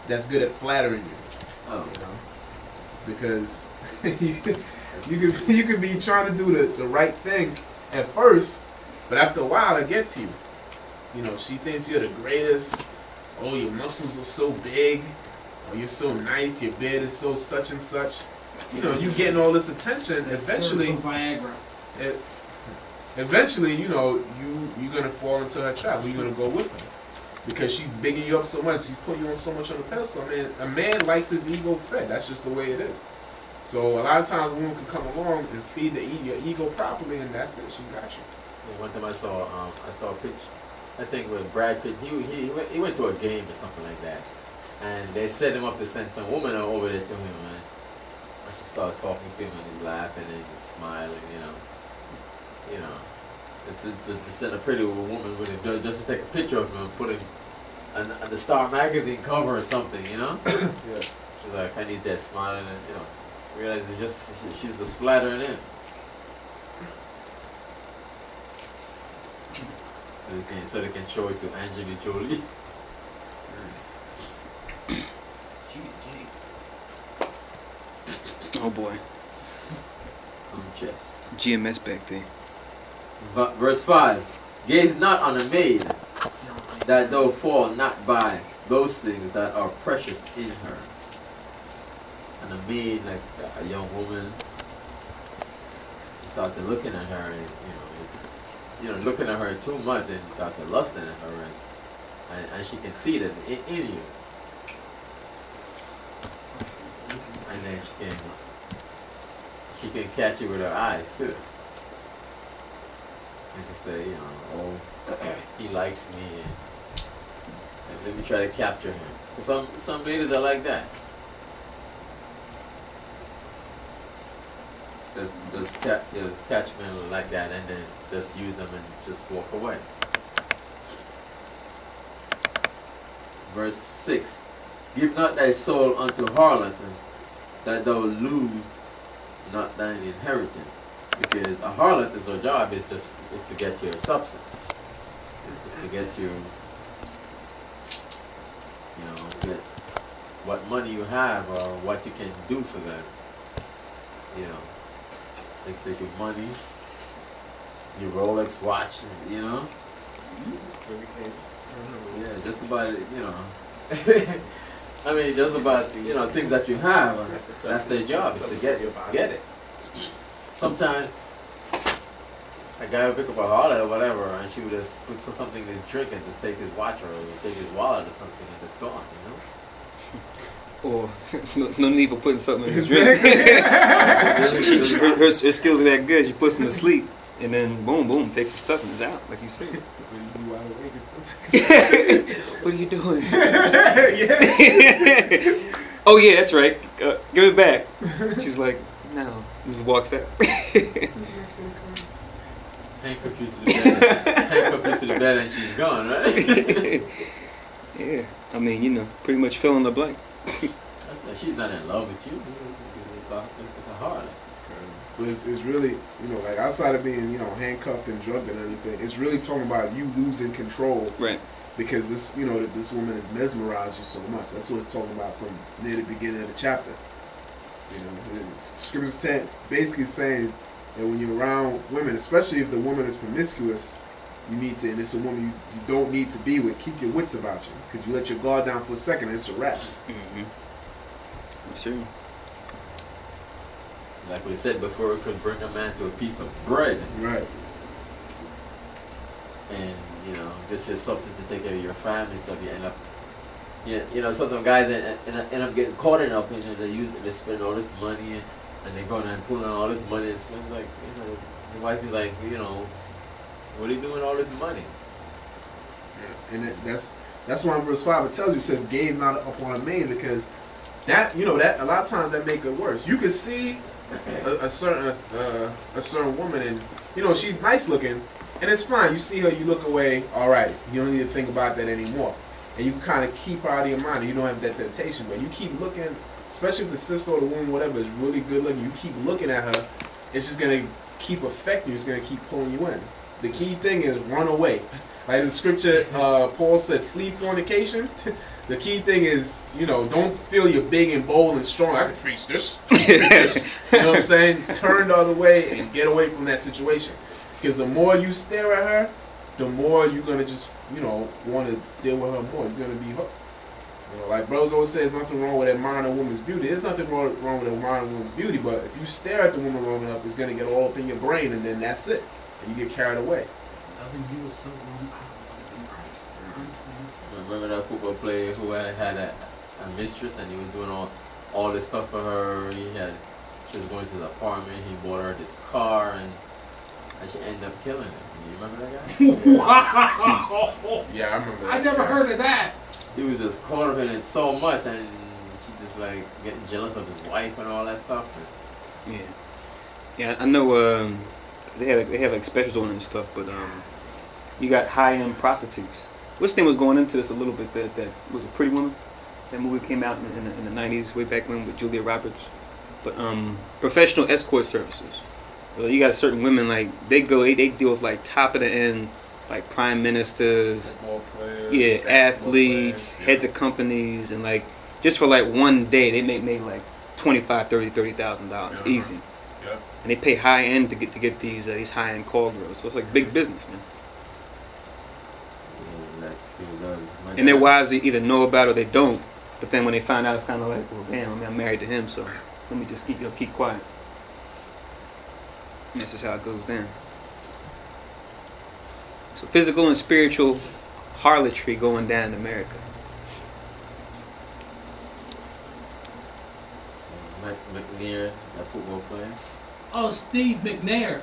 that's good at flattering you. Oh. You know? Because you could be trying to do the right thing at first, but after a while it gets you. You know, she thinks you're the greatest. Oh, your muscles are so big. Oh, you're so nice. Your beard is so such and such. You know, you getting all this attention. Eventually, Viagra. Eventually, you know, you're gonna fall into her trap. You're gonna go with her because she's bigging you up so much. She's putting you on so much on the pedestal. I mean, a man likes his ego fed. That's just the way it is. So a lot of times, a woman can come along and feed your ego properly, and that's it. She got you. Yeah, one time I saw a picture. I think with Brad Pitt, he went to a game or something like that, and they set him up to send some woman over there to him, man. And she started talking to him, and he's laughing and he's smiling, you know. It's to send a pretty woman with him just to take a picture of him and put him on the Star magazine cover or something, you know. Yeah. She's like, and he's there smiling, and you know, realize it's just she's just flattering him. So they can show it to Angelina Jolie. Oh boy. Just. GMS back there. Verse 5. Gaze not on a maid, that thou fall not by those things that are precious in her. And a maid, like a young woman, you start to looking at her and looking at her too much, and you start to lusting at her, and she can see that in you. And then she can catch you with her eyes too. And can say, oh, he likes me, and let me try to capture him. Some ladies are like that. Just catch men like that, and then just use them and just walk away. Verse 6. Give not thy soul unto harlots, that thou lose not thine inheritance. Because a harlot's job is to get your substance. It's to get you, get what money you have or what you can do for them. They take your money, your Rolex watch, Yeah, just about, I mean, just about, things that you have. That's their job, is to get it. Sometimes a guy would pick up a harlot or whatever, and she would just put something in his drink and just take his watch or take his wallet or something and just gone, Or no need for putting something in his drink. her skills are that good. She puts him to sleep, and then boom, boom, takes the stuff and is out, like you said. What are you doing? Oh yeah, that's right. Give it back. She's like, no. Just walks out. Handcuff you to the bed and she's gone, right? Yeah, I mean, pretty much fill in the blank. She's not in love with you. It's a harlot. But it's really, like outside of being, handcuffed and drugged and everything, it's really talking about you losing control. Right. Because this, this woman has mesmerized you so much. That's what it's talking about from near the beginning of the chapter. Scriptures basically saying that when you're around women, especially if the woman is promiscuous, you need to, and it's a woman you don't need to be with, keep your wits about you. Because you let your guard down for a second and it's a wrap. Mm-hmm. Sure. Like we said before, it could bring a man to a piece of bread. Right. And, just as something to take care of your family stuff, you end up, sometimes guys end up getting caught in up, they spend all this money and they go and pull in all this money and spend like, the wife is like, what are you doing with all this money? Yeah. And that's why in verse 5 it tells you, it says, gaze not upon a maid, because that, that a lot of times that make it worse. You could see a certain woman and, she's nice looking, and it's fine. You see her, you look away, all right. You don't need to think about that anymore. And you can kind of keep her out of your mind, and you don't have that temptation. But you keep looking, especially if the sister or the woman, whatever, is really good looking, you keep looking at her, it's just going to keep affecting you. It's going to keep pulling you in. The key thing is run away. Like the scripture, Paul said, flee fornication. The key thing is, don't feel you're big and bold and strong. I can face this. You know what I'm saying? Turn the other way and get away from that situation. Because the more you stare at her, the more you're going to just, want to deal with her more. You're going to be hooked. Like brothers always say, there's nothing wrong with admiring a woman's beauty. There's nothing wrong with admiring a woman's beauty, but if you stare at the woman long enough, it's going to get all up in your brain, and then that's it. And you get carried away. Loving you is so long, I don't want to be right. Understand? Remember that football player who had a mistress, and he was doing all this stuff for her. She was going to the apartment. He bought her this car, and she ended up killing him. You remember that guy? Wow! Yeah, I remember that. I never heard of that. He was just caught up in it so much, and she just like getting jealous of his wife and all that stuff. Yeah, I know. They have like specials on and stuff, but you got high-end prostitutes. Which thing was going into this a little bit? That was a Pretty Woman. That movie came out in the 90s, way back when, with Julia Roberts. But professional escort services. Well, you got certain women, like they deal with like top of the end, like prime ministers, Football players, athletes, players, heads of companies, and like just for like one day they made like $25,000-$30,000 easy. Yeah. And they pay high end to get these high end call girls. So it's like big business, man. And their wives either know about it or they don't. But then when they find out, it's kind of like, well, damn, I mean, I'm married to him, so let me just keep quiet. And that's just how it goes down. So physical and spiritual harlotry going down in America. McNair, that football player. Oh, Steve McNair.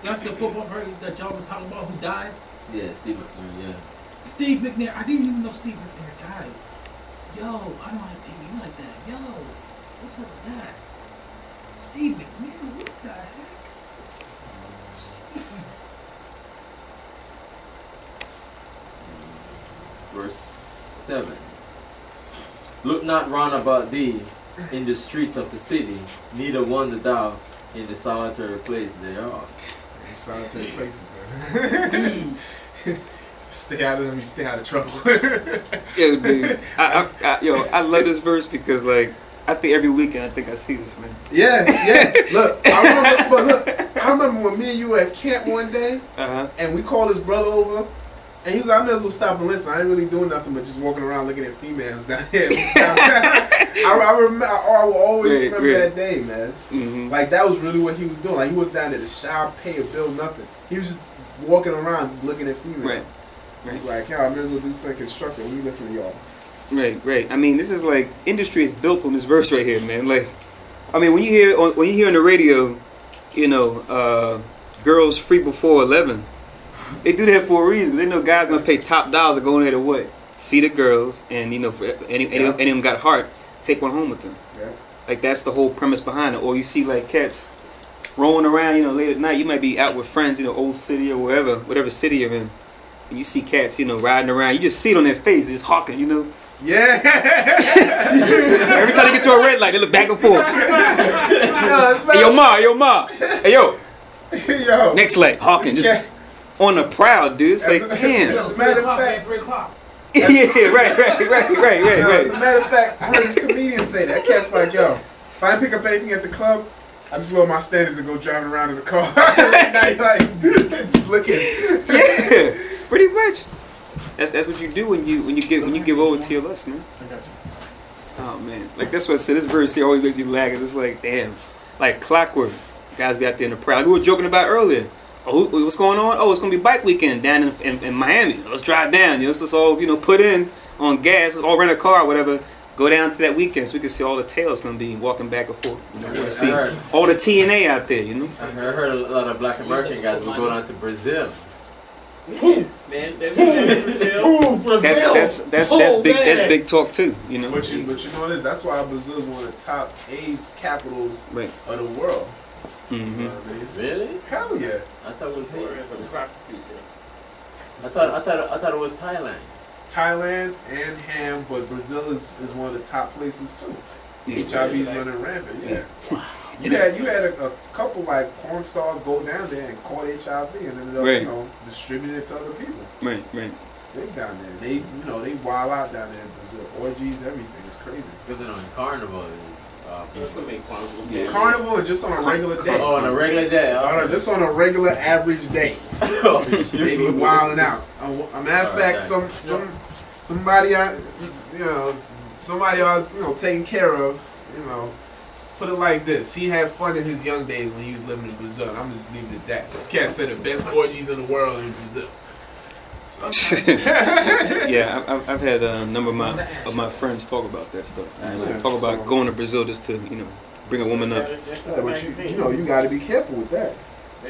That's the football player that y'all was talking about who died? Yeah, Steve McNair, yeah. Steve McNair. I didn't even know Steve McNair died. Yo, I don't like you like that. Yo, what's up with that? Steve McNair, what the heck? Verse 7. Look not round about thee in the streets of the city, neither wander thou in the solitary place thereof. Solitary places, man. Stay out of them, you stay out of trouble. Yo, dude, I love this verse because, like, I think every weekend I think I see this, man. Yeah. Look, I remember when me and you were at camp one day, and we called his brother over, and he was like, I may as well stop and listen. I ain't really doing nothing but just walking around looking at females down here. I will always remember that day, man. Mm-hmm. Like, that was really what he was doing. Like, he was down there to shop, pay a bill, nothing. He was just walking around, just looking at females. Right. He's like, yeah, I may as well do something constructive. Let me listen to y'all. Right. I mean, this is like industry is built on this verse right here, man. Like, I mean, when you hear on the radio, girls free before 11, they do that for a reason. They know guys gonna pay top dollars to go in there to what? See the girls, and for any of them got heart, take one home with them. Yeah. Like that's the whole premise behind it. Or you see like cats rolling around, late at night. You might be out with friends, Old City or whatever city you're in. And you see cats, riding around. You just see it on their face. It's hawking, Yeah. Every time they get to a red light, they look back and forth. Hey, yo, ma. Hey, yo. Yo. Next light, hawking. Just on the prowl, dude. It's like, damn. Yo, 3 o'clock, man, 3 o'clock. Yeah, right. As a matter of fact, I heard this comedian say that. Cat's like, yo, if I pick up anything at the club, I just lower my standards and go driving around in the car. like, just looking. Yeah. Pretty much. That's what you do when you give over to your lust, man. I got you. Oh man, like that's what I said. This verse here always makes me laugh. It's like damn, like clockwork. Guys be out there in the crowd. Like we were joking about earlier. Oh, what's going on? Oh, it's gonna be bike weekend down in Miami. Let's drive down. Let's all put in on gas. Let's all rent a car, or whatever. Go down to that weekend so we can see all the tails gonna be walking back and forth. We want to see all the TNA out there. I heard a lot of Black American guys will go down to Brazil. Man, Brazil. That's big talk too, But you know what it is? That's why Brazil is one of the top AIDS capitals of the world. Mm-hmm. You know what I mean? Really? Hell yeah. I thought it was here. I thought it was Thailand. Thailand and Ham, but Brazil is one of the top places too. Yeah, HIV is running rampant. Yeah. You had a couple like porn stars go down there and caught HIV and ended up distributing it to other people. Right. They down there. They they wild out down there in Brazil. Orgies, everything. It's crazy. Because they're on Carnival. Carnival and just on a regular day. Oh, on a regular day. Just on a regular average day. Oh, They be wilding out. A matter of fact, somebody I was taking care of. Put it like this: he had fun in his young days when he was living in Brazil. And I'm just leaving it at that. This cat said the best orgies in the world in Brazil. Yeah, I've had a number of my friends talk about that stuff. Talk about going to Brazil just to bring a woman up. But you got to be careful with that.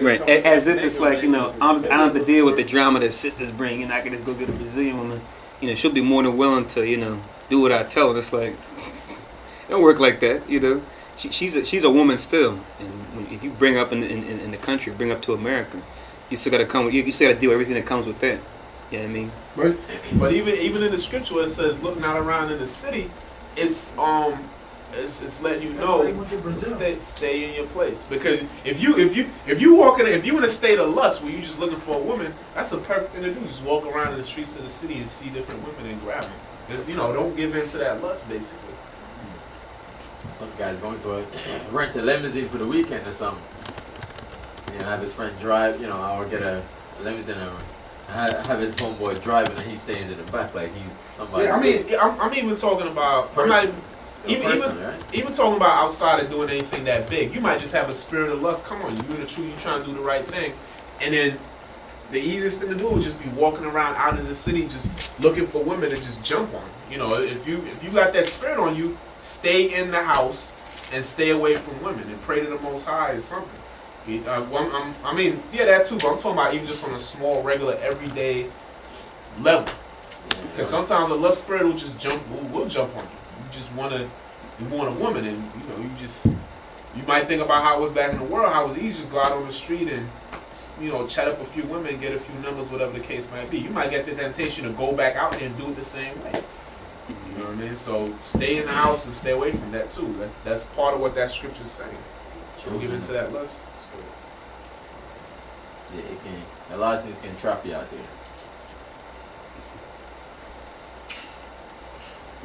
Right, as if it's like I don't have to deal with the drama that sisters bring. I can just go get a Brazilian woman. She'll be more than willing to do what I tell her. It's like it don't work like that. She's a woman still, and if you bring up in the country, bring up to America, you still got to you still got to deal with everything that comes with that. You know what I mean? But even in the scripture it says, "Look not around in the city." It's letting you know stay in your place, because if you walk if you in a state of lust where you just looking for a woman, that's the perfect thing to do. Just walk around in the streets of the city and see different women and grab them. Just don't give in to that lust, basically. Some guy's going to rent a limousine for the weekend or something. Have his friend drive, or get a limousine or have his homeboy driving and he stays in the back like he's somebody. Yeah, I'm even talking about. I'm not even talking about outside of doing anything that big. You might just have a spirit of lust. Come on, you in the truth, you trying to do the right thing, and then the easiest thing to do would just be walking around out in the city, just looking for women and just jump on. If you got that spirit on you, stay in the house and stay away from women and pray to the Most High or something. That too, but I'm talking about even just on a small, regular, everyday level. Because sometimes a lust spirit will just will jump on you. You just want a woman, and you might think about how it was back in the world, how it was easy to just go out on the street and chat up a few women, get a few numbers, whatever the case might be. You might get the temptation to go back out there and do it the same way. You know what I mean? So stay in the house and stay away from that too. That's part of what that scripture's saying. Don't give into that lust. Yeah, it can. A lot of things can trap you out there.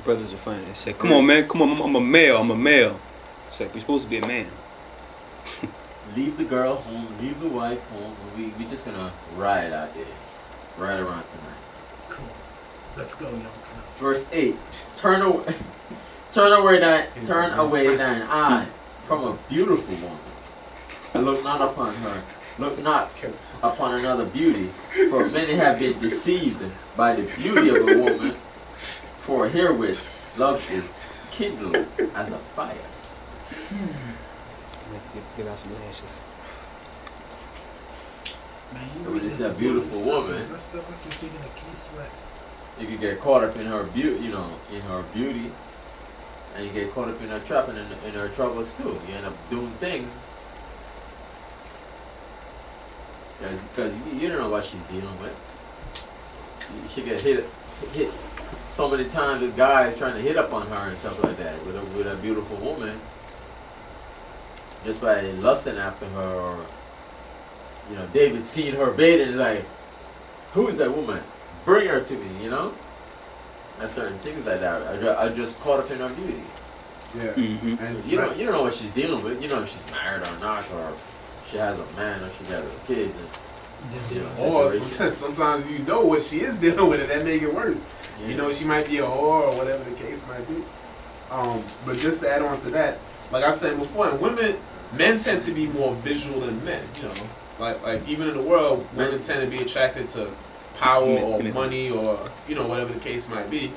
Brothers are funny. They say, "Come on, man. Come on. I'm a male. It's like we're supposed to be a man." Leave the girl home. Leave the wife home. We just gonna ride out there, ride around tonight. Cool. Let's go, young. Verse 8. Turn away thine eye from a beautiful woman, and look not upon her. Look not upon another beauty, for many have been deceived by the beauty of a woman. For herewith love is kindled as a fire. Get out some ashes. So when it's a beautiful woman, you can get caught up in her beauty, in her beauty, and you get caught up in her trap and in her troubles too. You end up doing things because you don't know what she's dealing with. She get hit so many times with guys trying to hit up on her and stuff like that with a beautiful woman, just by lusting after her, or David seeing her bathing is like, who is that woman? Bring her to me, And certain things like that are just caught up in her beauty. Yeah. Mm-hmm. And you don't know what she's dealing with. You know if she's married or not, or she has a man, or she got her kids. Or sometimes you know what she is dealing with, and that make it worse. Yeah. She might be a whore or whatever the case might be. But just to add on to that, like I said before, men tend to be more visual than men. Like even in the world, women tend to be attracted to power or money or whatever the case might be.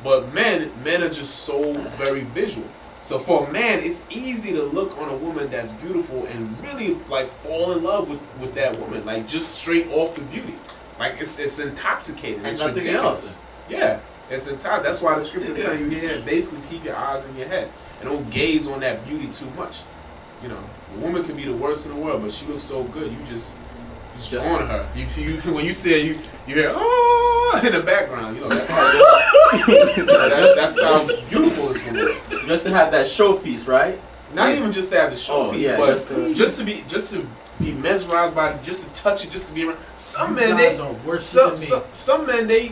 But men are just so very visual. So for a man, it's easy to look on a woman that's beautiful and really like fall in love with that woman, like just straight off the beauty. Like it's intoxicating. And it's nothing ridiculous. else. Yeah, it's intoxicating. That's why the scripture tell you here, basically keep your eyes in your head and don't gaze on that beauty too much. A woman can be the worst in the world, but she looks so good. You just drawn to her. You when you see her, you hear oh in the background. That's how that's how beautiful this woman is. Just to have that showpiece, right? Not Yeah. even just to have the show piece, yeah, but just just to be mesmerized by it, just to touch it, just to be around. Some You men guys they are worse some, than me. some men they